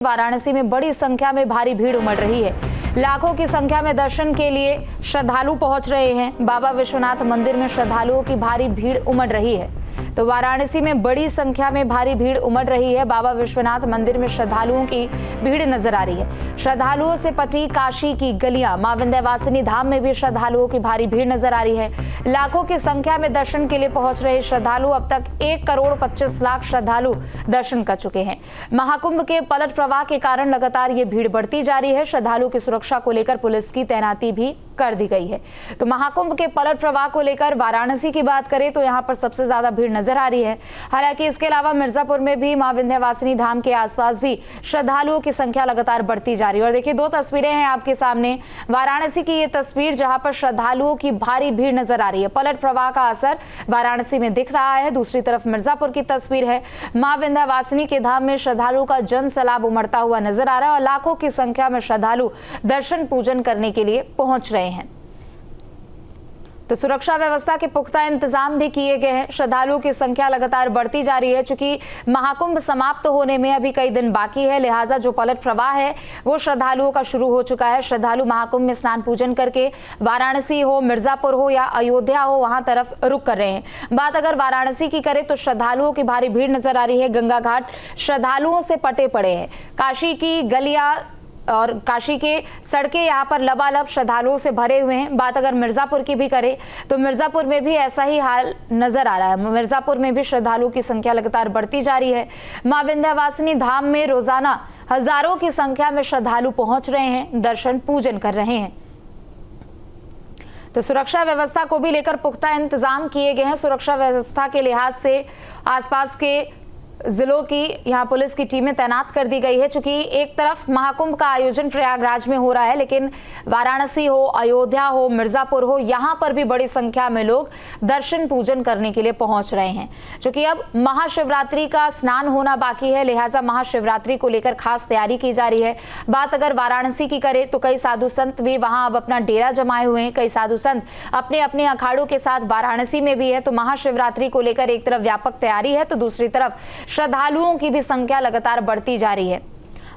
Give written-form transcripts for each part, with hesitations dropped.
वाराणसी में बड़ी संख्या में भारी भीड़ उमड़ रही है। लाखों की संख्या में दर्शन के लिए श्रद्धालु पहुंच रहे हैं। बाबा विश्वनाथ मंदिर में श्रद्धालुओं की भारी भीड़ उमड़ रही है। तो वाराणसी में बड़ी संख्या में भारी भीड़ उमड़ रही है। बाबा विश्वनाथ मंदिर में श्रद्धालुओं की भीड़ नजर आ रही है। श्रद्धालुओं से पटी काशी की गलियां, मां विंध्यवासिनी धाम में भी श्रद्धालुओं की भारी भीड़ नजर आ रही है। लाखों की संख्या में दर्शन के लिए पहुंच रहे श्रद्धालु, अब तक 1,25,00,000 श्रद्धालु दर्शन कर चुके हैं। महाकुंभ के पलट प्रवाह के कारण लगातार ये भीड़ बढ़ती जा रही है। श्रद्धालुओं की सुरक्षा को लेकर पुलिस की तैनाती भी कर दी गई है। तो महाकुंभ के पलट प्रवाह को लेकर वाराणसी की बात करें तो यहाँ पर सबसे ज्यादा भीड़ नजर आ रही है। हालांकि इसके अलावा मिर्जापुर में भी मां विंध्यवासिनी धाम के आसपास भी श्रद्धालुओं की संख्या लगातार बढ़ती जा रही है। और देखिए, दो तस्वीरें हैं आपके सामने। वाराणसी की ये तस्वीर जहां पर श्रद्धालुओं की भारी भीड़ नजर आ रही है, पलट प्रवाह का असर वाराणसी में दिख रहा है। दूसरी तरफ मिर्जापुर की तस्वीर है। मां विंध्यवासिनी के धाम में श्रद्धालुओं का जन सैलाब उमड़ता हुआ नजर आ रहा है और लाखों की संख्या में श्रद्धालु दर्शन पूजन करने के लिए पहुंच रहे हैं। तो सुरक्षा व्यवस्था के पुख्ता इंतजाम भी किए गए हैं। श्रद्धालुओं की संख्या लगातार बढ़ती जा रही है। चूंकि महाकुंभ समाप्त होने में अभी कई दिन बाकी है, लिहाजा जो पलट प्रवाह है वो श्रद्धालुओं का शुरू हो चुका है। श्रद्धालु महाकुंभ में स्नान पूजन करके वाराणसी हो, मिर्जापुर हो या अयोध्या हो, वहां तरफ रुक कर रहे हैं। बात अगर वाराणसी की करें तो श्रद्धालुओं की भारी भीड़ नजर आ रही है। गंगा घाट श्रद्धालुओं से पटे पड़े हैं। काशी की गलियां और काशी के सड़कें यहाँ पर लबालब श्रद्धालुओं से भरे हुए हैं। बात अगर मिर्जापुर की भी करें तो मिर्जापुर में भी ऐसा ही हाल नजर आ रहा है। मिर्जापुर में भी श्रद्धालुओं की संख्या लगातार बढ़ती जा रही है। मां विंध्यवासिनी धाम में रोजाना हजारों की संख्या में श्रद्धालु पहुंच रहे हैं, दर्शन पूजन कर रहे हैं। तो सुरक्षा व्यवस्था को भी लेकर पुख्ता इंतजाम किए गए हैं। सुरक्षा व्यवस्था के लिहाज से आसपास के जिलों की यहाँ पुलिस की टीमें तैनात कर दी गई है। चूंकि एक तरफ महाकुंभ का आयोजन प्रयागराज में हो रहा है, लेकिन वाराणसी हो, अयोध्या हो, मिर्जापुर हो, यहाँ पर भी बड़ी संख्या में लोग दर्शन पूजन करने के लिए पहुंच रहे हैं। चूंकि अब महाशिवरात्रि का स्नान होना बाकी है, लिहाजा महाशिवरात्रि को लेकर खास तैयारी की जा रही है। बात अगर वाराणसी की करें तो कई साधु संत भी वहां अब अपना डेरा जमाए हुए हैं। कई साधु संत अपने अपने अखाड़ों के साथ वाराणसी में भी है। तो महाशिवरात्रि को लेकर एक तरफ व्यापक तैयारी है तो दूसरी तरफ श्रद्धालुओं की भी संख्या लगातार बढ़ती जा रही है।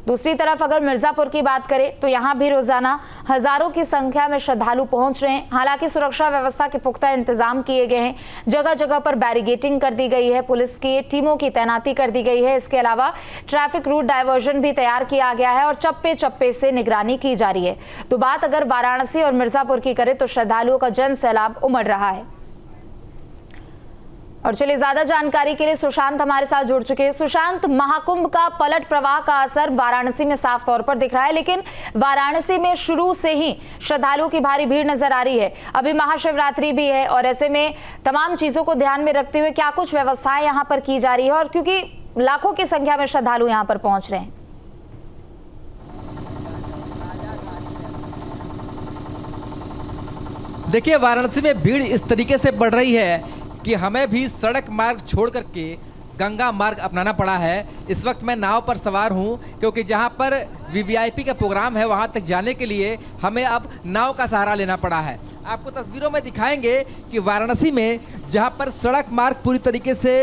दूसरी तरफ अगर मिर्जापुर की बात करें तो यहां भी रोजाना हजारों की संख्या में श्रद्धालु पहुंच रहे हैं। हालांकि सुरक्षा व्यवस्था के पुख्ता इंतजाम किए गए हैं। जगह जगह पर बैरिगेटिंग कर दी गई है, पुलिस की टीमों की तैनाती कर दी गई है। इसके अलावा ट्रैफिक रूट डायवर्जन भी तैयार किया गया है और चप्पे चप्पे से निगरानी की जा रही है। तो बात अगर वाराणसी और मिर्जापुर की करें तो श्रद्धालुओं का जन सैलाब उमड़ रहा है। और चलिए, ज्यादा जानकारी के लिए सुशांत हमारे साथ जुड़ चुके हैं। सुशांत, महाकुंभ का पलट प्रवाह का असर वाराणसी में साफ तौर पर दिख रहा है, लेकिन वाराणसी में शुरू से ही श्रद्धालुओं की भारी भीड़ नजर आ रही है। अभी महाशिवरात्रि भी है और ऐसे में तमाम चीजों को ध्यान में रखते हुए क्या कुछ व्यवस्थाएं यहाँ पर की जा रही है, और क्योंकि लाखों की संख्या में श्रद्धालु यहाँ पर पहुंच रहे हैं। देखिए, वाराणसी में भीड़ इस तरीके से बढ़ रही है कि हमें भी सड़क मार्ग छोड़ करके गंगा मार्ग अपनाना पड़ा है। इस वक्त मैं नाव पर सवार हूं क्योंकि जहां पर वीवीआईपी का प्रोग्राम है वहां तक जाने के लिए हमें अब नाव का सहारा लेना पड़ा है। आपको तस्वीरों में दिखाएंगे कि वाराणसी में जहां पर सड़क मार्ग पूरी तरीके से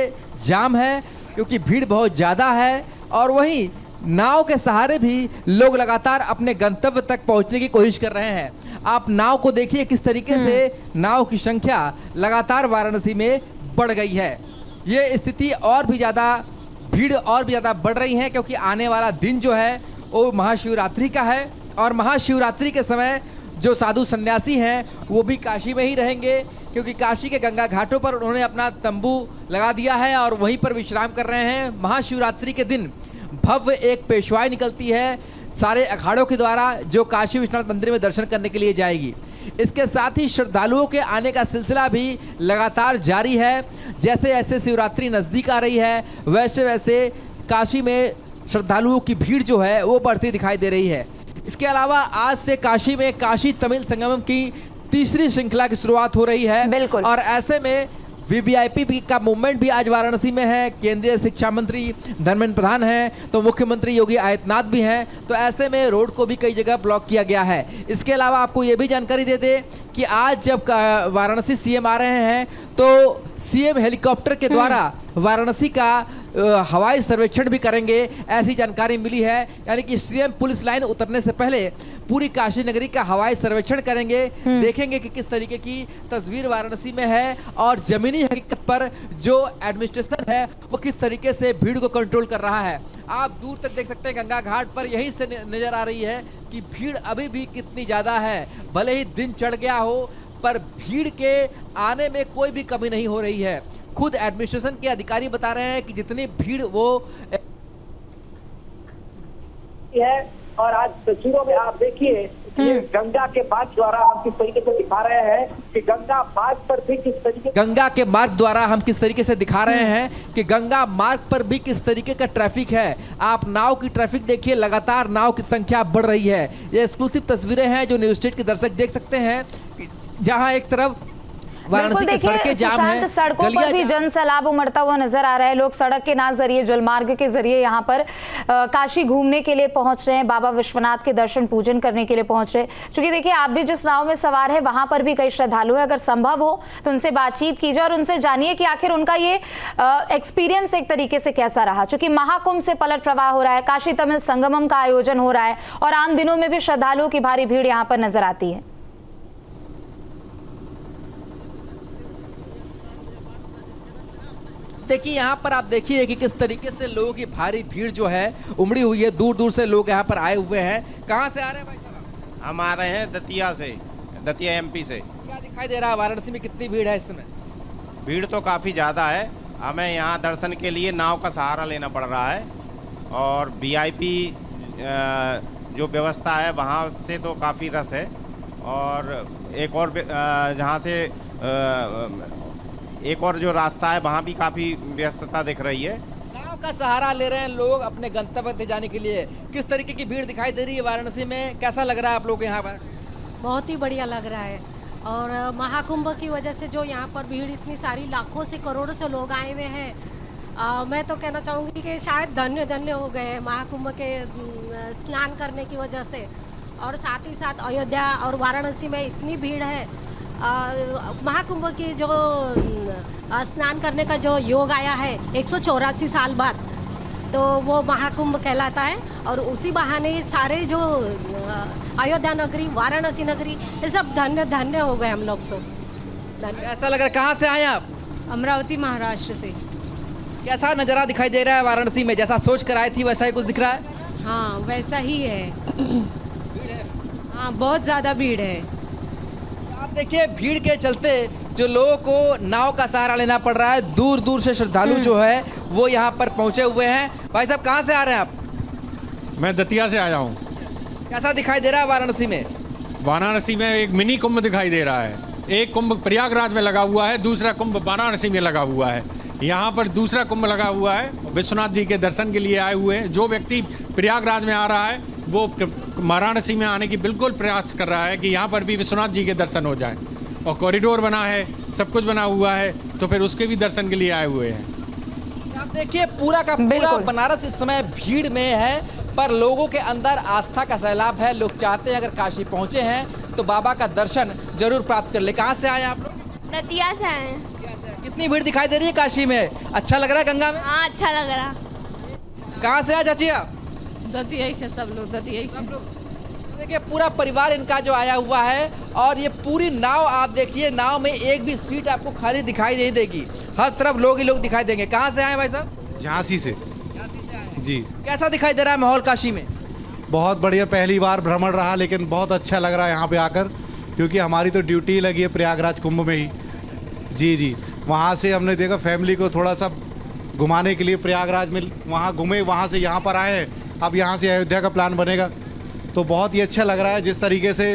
जाम है क्योंकि भीड़ बहुत ज़्यादा है, और वहीं नाव के सहारे भी लोग लगातार अपने गंतव्य तक पहुंचने की कोशिश कर रहे हैं। आप नाव को देखिए किस तरीके से नाव की संख्या लगातार वाराणसी में बढ़ गई है। ये स्थिति और भी ज़्यादा, भीड़ और भी ज़्यादा बढ़ रही है क्योंकि आने वाला दिन जो है वो महाशिवरात्रि का है, और महाशिवरात्रि के समय जो साधु सन्यासी हैं वो भी काशी में ही रहेंगे क्योंकि काशी के गंगा घाटों पर उन्होंने अपना तंबू लगा दिया है और वहीं पर विश्राम कर रहे हैं। महाशिवरात्रि के दिन भव्य एक पेशवाई निकलती है सारे अखाड़ों के द्वारा जो काशी विश्वनाथ मंदिर में दर्शन करने के लिए जाएगी। इसके साथ ही श्रद्धालुओं के आने का सिलसिला भी लगातार जारी है। जैसे जैसे शिवरात्रि नज़दीक आ रही है वैसे वैसे काशी में श्रद्धालुओं की भीड़ जो है वो बढ़ती दिखाई दे रही है। इसके अलावा आज से काशी में काशी तमिल संगमम की तीसरी श्रृंखला की शुरुआत हो रही है। बिल्कुल। और ऐसे में वीवीआईपी का मूवमेंट भी आज वाराणसी में है। केंद्रीय शिक्षा मंत्री धर्मेंद्र प्रधान हैं, तो मुख्यमंत्री योगी आदित्यनाथ भी हैं, तो ऐसे में रोड को भी कई जगह ब्लॉक किया गया है। इसके अलावा आपको ये भी जानकारी दे दें कि आज जब वाराणसी सीएम आ रहे हैं तो सीएम हेलीकॉप्टर के द्वारा वाराणसी का हवाई सर्वेक्षण भी करेंगे, ऐसी जानकारी मिली है। यानी कि सीएम पुलिस लाइन उतरने से पहले पूरी काशी नगरी का हवाई सर्वेक्षण करेंगे, देखेंगे कि किस तरीके की तस्वीर वाराणसी में है और जमीनी हकीकत पर जो एडमिनिस्ट्रेशन है वो किस तरीके से भीड़ को कंट्रोल कर रहा है। आप दूर तक देख सकते हैं गंगा घाट पर यहीं से नजर आ रही है कि भीड़ अभी भी कितनी ज्यादा है। भले ही दिन चढ़ गया हो पर भीड़ के आने में कोई भी कमी नहीं हो रही है। खुद एडमिनिस्ट्रेशन के अधिकारी बता रहे हैं कि जितनी भीड़ वो है। और आज तस्वीरों में आप देखिए ये गंगा के मार्ग द्वारा हम किस तरीके से दिखा रहे हैं कि गंगा मार्ग पर भी किस तरीके गंगा के मार्ग द्वारा हम किस तरीके से दिखा रहे हैं कि गंगा मार्ग पर भी किस तरीके का ट्रैफिक है। आप नाव की ट्रैफिक देखिए, लगातार नाव की संख्या बढ़ रही है। ये एक्सक्लूसिव तस्वीरें हैं जो न्यूज स्टेट के दर्शक देख सकते हैं, जहां एक तरफ बिल्कुल देखिए सुशांत, सड़कों पर भी जन सैलाब उमड़ता हुआ नजर आ रहा है। लोग सड़क के ना जरिए जलमार्ग के जरिए यहाँ पर काशी घूमने के लिए पहुंच रहे हैं, बाबा विश्वनाथ के दर्शन पूजन करने के लिए पहुंच रहे हैं। क्योंकि देखिए आप भी जिस नाव में सवार है वहां पर भी कई श्रद्धालु हैं। अगर संभव हो तो उनसे बातचीत कीजिए और उनसे जानिए कि आखिर उनका ये एक्सपीरियंस एक तरीके से कैसा रहा। चूंकि महाकुंभ से पलट प्रवाह हो रहा है, काशी तमिल संगमम का आयोजन हो रहा है और आम दिनों में भी श्रद्धालुओं की भारी भीड़ यहाँ पर नजर आती है। देखिए यहाँ पर आप देखिए कि किस तरीके से लोगों की भारी भीड़ जो है उमड़ी हुई है। दूर दूर से लोग यहाँ पर आए हुए हैं। कहाँ से आ रहे हैं भाई साहब? हम आ रहे हैं दतिया से, दतिया एमपी से। क्या दिखाई दे रहा है वाराणसी में कितनी भीड़ है इस समय? भीड़ तो काफ़ी ज़्यादा है। हमें यहाँ दर्शन के लिए नाव का सहारा लेना पड़ रहा है और वीआईपी जो व्यवस्था है वहाँ से तो काफ़ी रस है। और एक और जहाँ से एक और जो रास्ता है वहाँ भी काफ़ी व्यस्तता दिख रही है। नाव का सहारा ले रहे हैं लोग अपने गंतव्य तक जाने के लिए। किस तरीके की भीड़ दिखाई दे रही है वाराणसी में? कैसा लग रहा है आप लोग यहाँ पर? बहुत ही बढ़िया लग रहा है। और महाकुंभ की वजह से जो यहाँ पर भीड़ इतनी सारी लाखों से करोड़ों से लोग आए हुए हैं, मैं तो कहना चाहूँगी कि शायद धन्य धन्य हो गए महाकुंभ के स्नान करने की वजह से। और साथ ही साथ अयोध्या और वाराणसी में इतनी भीड़ है। महाकुंभ की जो स्नान करने का जो योग आया है 184 साल बाद, तो वो महाकुंभ कहलाता है। और उसी बहाने सारे जो अयोध्या नगरी, वाराणसी नगरी, ये सब धन्य धन्य हो गए हम लोग तो। ऐसा लग रहा है। कहाँ से आए आप? अमरावती महाराष्ट्र से। कैसा नज़ारा दिखाई दे रहा है वाराणसी में? जैसा सोच कर आई थी वैसा ही कुछ दिख रहा है? हाँ वैसा ही है। हाँ बहुत ज़्यादा भीड़ है। आप देखिए भीड़ के चलते जो लोगों को नाव का सहारा लेना पड़ रहा है। दूर दूर से श्रद्धालु जो है वो यहाँ पर पहुँचे हुए हैं। भाई साहब कहाँ से आ रहे हैं आप? मैं दतिया से आया हूँ। कैसा दिखाई दे रहा है वाराणसी में? वाराणसी में एक मिनी कुंभ दिखाई दे रहा है। एक कुंभ प्रयागराज में लगा हुआ है, दूसरा कुंभ वाराणसी में लगा हुआ है। यहाँ पर दूसरा कुंभ लगा हुआ है, विश्वनाथ जी के दर्शन के लिए आए हुए हैं। जो व्यक्ति प्रयागराज में आ रहा है वो वाराणसी में आने की बिल्कुल प्रयास कर रहा है कि यहाँ पर भी विश्वनाथ जी के दर्शन हो जाए। और कॉरिडोर बना है, सब कुछ बना हुआ है, तो फिर उसके भी दर्शन के लिए आए हुए हैं। आप देखिए पूरा का पूरा बनारस इस समय भीड़ में है, पर लोगों के अंदर आस्था का सैलाब है। लोग चाहते हैं अगर काशी पहुँचे हैं तो बाबा का दर्शन जरूर प्राप्त कर ले। कहाँ से आए आप लोग? दतिया से आए हैं। कितनी भीड़ दिखाई दे रही है काशी में? अच्छा लग रहा है गंगा में? हाँ अच्छा लग रहा। कहाँ से आए चाची आप? दतिया से, सब लोग दतिया से। तो देखिए पूरा परिवार इनका जो आया हुआ है और ये पूरी नाव आप देखिए, नाव में एक भी सीट आपको खाली दिखाई नहीं देगी। हर तरफ लोग ही लोग दिखाई देंगे। कहाँ से आए भाई साहब? झांसी से जी। कैसा दिखाई दे रहा है माहौल काशी में? बहुत बढ़िया, पहली बार भ्रमण रहा लेकिन बहुत अच्छा लग रहा है यहाँ पे आकर, क्योंकि हमारी तो ड्यूटी लगी है प्रयागराज कुंभ में ही। जी जी, वहाँ से हमने देखा फैमिली को थोड़ा सा घुमाने के लिए प्रयागराज में वहाँ घूमे, वहाँ से यहाँ पर आए हैं। अब यहाँ से अयोध्या का प्लान बनेगा तो बहुत ही अच्छा लग रहा है। जिस तरीके से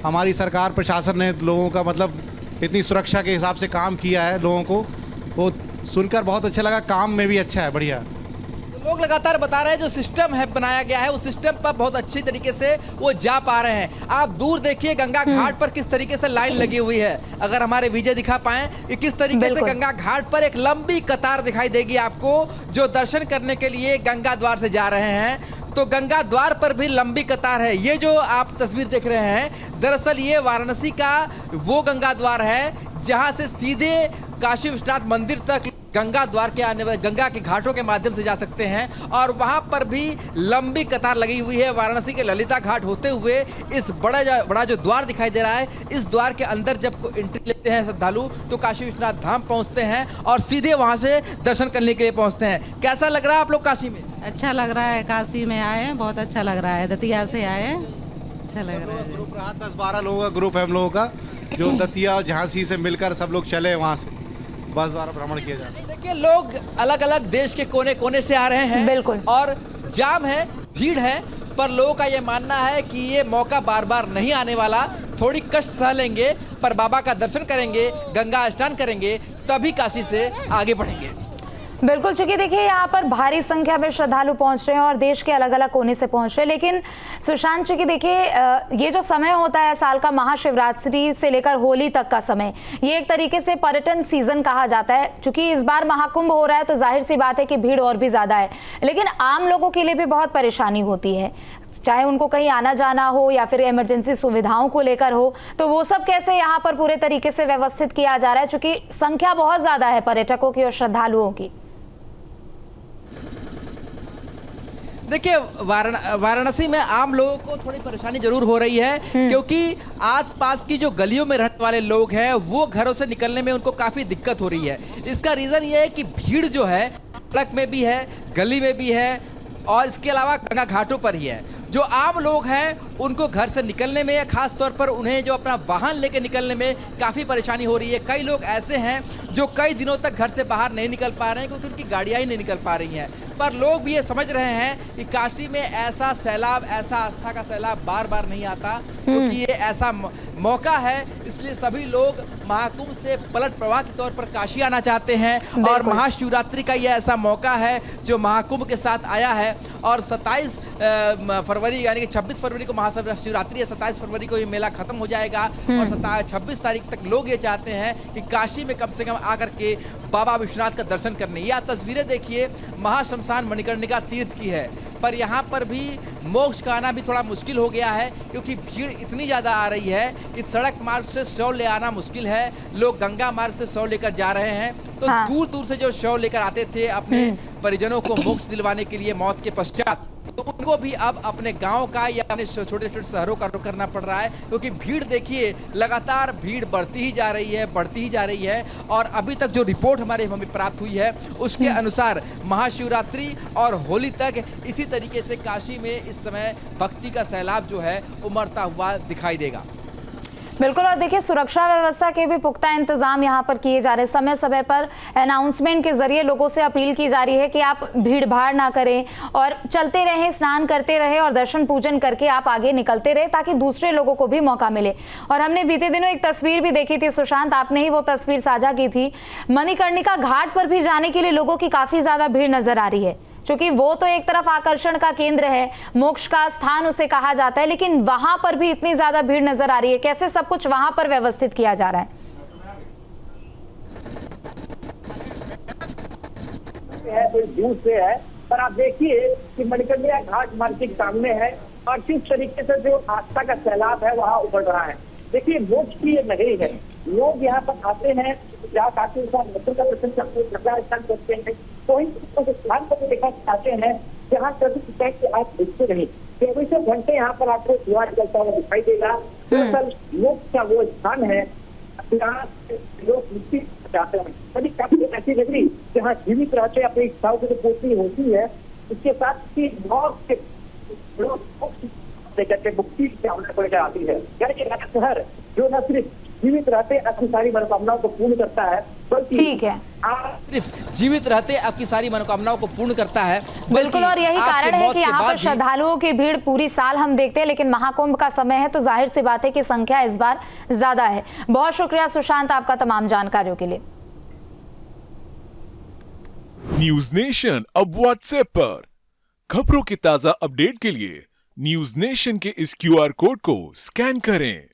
हमारी सरकार प्रशासन ने लोगों का मतलब इतनी सुरक्षा के हिसाब से काम किया है लोगों को, वो सुनकर बहुत अच्छा लगा। काम में भी अच्छा है, बढ़िया। तो लोग लगातार बता रहे हैं जो सिस्टम है बनाया गया है उस सिस्टम पर बहुत अच्छी तरीके से वो जा पा रहे हैं। आप दूर देखिए गंगा घाट पर किस तरीके से लाइन लगी हुई है। अगर हमारे विजय दिखा पाए कि किस तरीके से गंगा घाट पर एक लंबी कतार दिखाई देगी आपको, जो दर्शन करने के लिए गंगा द्वार से जा रहे हैं। तो गंगा द्वार पर भी लंबी कतार है। ये जो आप तस्वीर देख रहे हैं, दरअसल ये वाराणसी का वो गंगा द्वार है जहां से सीधे काशी विश्वनाथ मंदिर तक गंगा द्वार के आने वाले गंगा के घाटों के माध्यम से जा सकते हैं और वहां पर भी लंबी कतार लगी हुई है। वाराणसी के ललिता घाट होते हुए इस बड़ा जो द्वार दिखाई दे रहा है, इस द्वार के अंदर जब एंट्री लेते हैं श्रद्धालु तो काशी विश्वनाथ धाम पहुंचते हैं और सीधे वहां से दर्शन करने के लिए पहुंचते हैं। कैसा लग रहा है आप लोग काशी में? अच्छा लग रहा है, काशी में आए हैं, बहुत अच्छा लग रहा है। दतिया से आए हैं, अच्छा लग रहा है। ग्रुप रहा 10-12 लोगों का ग्रुप है हम लोगों का, जो दतिया और झांसी से मिलकर सब लोग चले वहाँ से बस द्वारा भ्रमण किया जाता है। देखिए लोग अलग अलग देश के कोने कोने से आ रहे हैं, बिल्कुल, और जाम है, भीड़ है, पर लोगों का ये मानना है कि ये मौका बार बार नहीं आने वाला। थोड़ी कष्ट सह लेंगे पर बाबा का दर्शन करेंगे, गंगा स्नान करेंगे, तभी काशी से आगे बढ़ेंगे। बिल्कुल, चूंकि देखिए यहाँ पर भारी संख्या में श्रद्धालु पहुंच रहे हैं और देश के अलग अलग कोने से पहुंच रहे हैं। लेकिन सुशांत, चूंकि देखिए ये जो समय होता है साल का, महाशिवरात्रि से लेकर होली तक का समय, ये एक तरीके से पर्यटन सीजन कहा जाता है। चूंकि इस बार महाकुंभ हो रहा है तो जाहिर सी बात है कि भीड़ और भी ज्यादा है, लेकिन आम लोगों के लिए भी बहुत परेशानी होती है, चाहे उनको कहीं आना जाना हो या फिर इमरजेंसी सुविधाओं को लेकर हो। तो वो सब कैसे यहाँ पर पूरे तरीके से व्यवस्थित किया जा रहा है, चूंकि संख्या बहुत ज्यादा है पर्यटकों की और श्रद्धालुओं की? देखिए वाराणसी में आम लोगों को थोड़ी परेशानी जरूर हो रही है, क्योंकि आसपास की जो गलियों में रहने वाले लोग हैं वो घरों से निकलने में उनको काफी दिक्कत हो रही है। इसका रीजन ये है कि भीड़ जो है सड़क में भी है, गली में भी है और इसके अलावा गंगा घाटों पर ही है। जो आम लोग हैं उनको घर से निकलने में या खास तौर पर उन्हें जो अपना वाहन लेके निकलने में काफ़ी परेशानी हो रही है। कई लोग ऐसे हैं जो कई दिनों तक घर से बाहर नहीं निकल पा रहे हैं क्योंकि उनकी गाड़ियाँ ही नहीं निकल पा रही हैं। पर लोग भी ये समझ रहे हैं कि काशी में ऐसा सैलाब, ऐसा आस्था का सैलाब बार बार नहीं आता, क्योंकि ये ऐसा मौका है, इसलिए सभी लोग महाकुंभ से पलट प्रवाह के तौर पर काशी आना चाहते हैं। और महाशिवरात्रि का ये ऐसा मौका है जो महाकुंभ के साथ आया है और 27 फरवरी यानी कि 26 फरवरी को महाशिवरात्रि है, 27 फरवरी को ये मेला खत्म हो जाएगा और 26 तारीख तक लोग ये चाहते हैं कि काशी में कम से कम आकर के बाबा विश्वनाथ का दर्शन करने। यह तस्वीरें देखिए महाशमशान मणिकर्णिका तीर्थ की है, पर यहाँ पर भी मोक्ष का आना भी थोड़ा मुश्किल हो गया है क्योंकि भीड़ इतनी ज़्यादा आ रही है कि सड़क मार्ग से शव ले आना मुश्किल है। लोग गंगा मार्ग से शव लेकर जा रहे हैं, तो दूर दूर से जो शव लेकर आते थे अपने परिजनों को मोक्ष दिलवाने के लिए मौत के पश्चात, तो उनको भी अब अपने गांव का या अपने छोटे छोटे शहरों का रुख करना पड़ रहा है, क्योंकि भीड़ देखिए लगातार भीड़ बढ़ती ही जा रही है। और अभी तक जो रिपोर्ट हमें प्राप्त हुई है उसके अनुसार महाशिवरात्रि और होली तक इसी तरीके से काशी में इस समय भक्ति का सैलाब जो है उमड़ता हुआ दिखाई देगा। बिल्कुल, और देखिए सुरक्षा व्यवस्था के भी पुख्ता इंतजाम यहाँ पर किए जा रहे हैं। समय समय पर अनाउंसमेंट के जरिए लोगों से अपील की जा रही है कि आप भीड़ भाड़ ना करें और चलते रहें, स्नान करते रहें और दर्शन पूजन करके आप आगे निकलते रहे ताकि दूसरे लोगों को भी मौका मिले। और हमने बीते दिनों एक तस्वीर भी देखी थी सुशांत, आपने ही वो तस्वीर साझा की थी। मणिकर्णिका घाट पर भी जाने के लिए लोगों की काफी ज्यादा भीड़ नजर आ रही है, क्योंकि वो तो एक तरफ आकर्षण का केंद्र है, मोक्ष का स्थान उसे कहा जाता है, लेकिन वहां पर भी इतनी ज्यादा भीड़ नजर आ रही है। कैसे सब कुछ वहां पर व्यवस्थित किया जा रहा है? कोई दूर से है, पर आप देखिए कि मणिकर्णिका घाट मार्ग के सामने है और किस तरीके से जो आस्था का सैलाब है वहाँ उमड़ रहा है। देखिए मोक्ष की ये नगरी है, लोग यहाँ पर आते हैं, जहाँ काशी का दर्शन करते हैं, गंगा स्नान करते हैं, कोई उस स्थान को देखना चाहते हैं जहाँ कभी आप दिखते नहीं। 24 घंटे यहाँ पर आपको धुआं निकलता हुआ दिखाई देगा। दरअसल मोक्ष का वो स्थान है जहाँ लोग मुक्ति चाहते हैं। कभी काफी ऐसी नगरी जहाँ जीवित रहते अपनी इच्छाओं की पूर्ति होती है, इसके साथ ही मौत के लेकर के मुक्ति की कामना को लेकर आती है। यानी शहर जो न सिर्फ जीवित रहते अपनी सारी मनोकामनाओं को पूर्ण करता है, बल्कि ठीक है, सिर्फ जीवित रहते आपकी सारी मनोकामनाओं को पूर्ण करता है। बिल्कुल, और यही कारण है कि यहाँ पर श्रद्धालुओं की भीड़ पूरी साल हम देखते हैं, लेकिन महाकुंभ का समय है तो जाहिर सी बात है कि संख्या इस बार ज्यादा है। बहुत शुक्रिया सुशांत आपका तमाम जानकारियों के लिए। न्यूज नेशन अब व्हाट्सएप पर खबरों की ताजा अपडेट के लिए न्यूज नेशन के इस QR कोड को स्कैन करें।